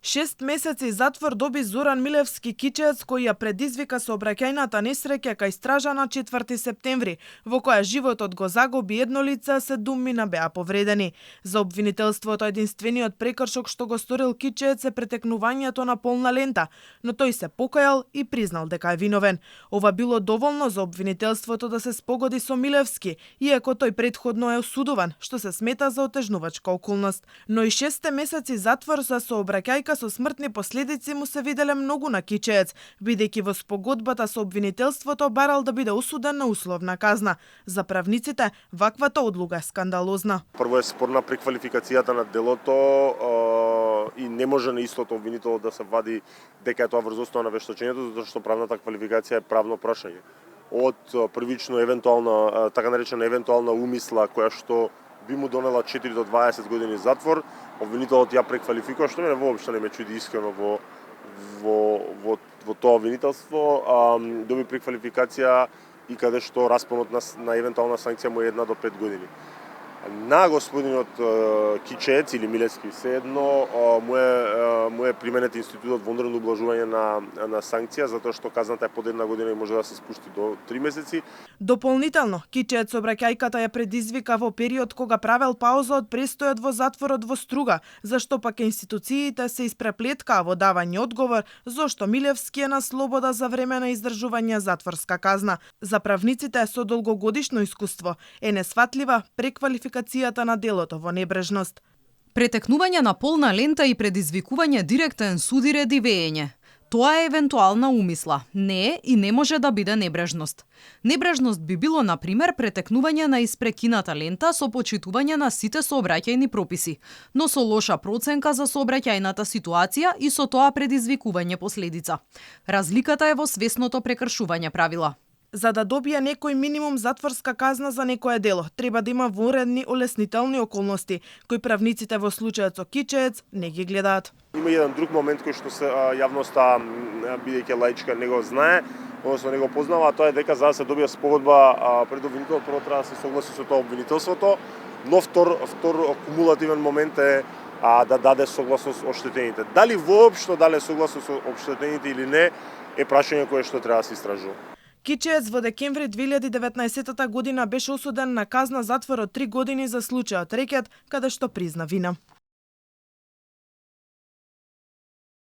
6 месеци затвор доби Зоран Милевски, кичеец кој ја предизвика сообраќајната несреќа кај Стража на 4 септември, во која животот го загуби едно лице, а 7 беа повредени. За обвинителството единствениот прекршок што го сторил кичеец е претекнувањето на полна лента, но тој се покајал и признал дека е виновен. Ова било доволно за обвинителството да се спогоди со Милевски, иако тој претходно е осудуван, што се смета за отежнувачка околност. Но и 6 месеци затвор за сообраќајка со смртни последици му се виделе многу на кичеец, бидејќи во спогодбата со обвинителството барал да биде осуден на условна казна. За правниците, ваквата одлука е скандалозна. Прво е спорна преквалификацијата на делото и не може на истото обвинител да се вади дека е тоа врз основа на вештачењето, затоа што правната квалификација е правно прашање. Од првично евентуална, така наречена евентуална умисла која што би му донела 4 до 20 години затвор, обвинителот ја преквалификува, што мене воопшто не ме чуди искрено во тоа обвинителство, доби преквалификација и каде што распонот на евентуална санкција му е 1 до 5 години. На господинот Кичеец или Милевски седно му е применет институтот во онредно ублажување на санкција, затоа што казната е под 1 година и може да се спусти до 3 месеци. Дополнително, Кичеец сообраќајката ја предизвика во период кога правел пауза од престојот во затворот во Струга, зашто пак институциите се испреплеткаа во давање одговор зошто Милевски е на слобода за време на издржување затворска казна. За правниците со долгогодишно искуство е несфатлива преквалификацијата на делото во небрежност. Претекнување на полна лента и предизвикување директен суд и редивење. Тоа е евентуална умисла. Не е и не може да биде небрежност. Небрежност би било, например, претекнување на испрекината лента со почитување на сите сообраќајни прописи, но со лоша проценка за сообраќајната ситуација и со тоа предизвикување последица. Разликата е во свесното прекршување правила. За да добие некој минимум затворска казна за некое дело, треба да има вонредни олеснителни околности, кои правниците во случајот со Кичеец не ги гледаат. Има еден друг момент кој што се јавноста, бидејќи лаичка, не го знае, односно не го познава, а тоа е дека за да се добие спогодба пред обвинителот, прво треба да се согласи со тоа обвинителството, но втор кумулативен момент е да даде согласност оштетените. Дали воопшто даде согласност со оштетените или не, е прашање кое што треба да се истражува. Кичеец во декември 2019 година беше осуден на казна затвор од 3 години за случајот рекет, каде што призна вина.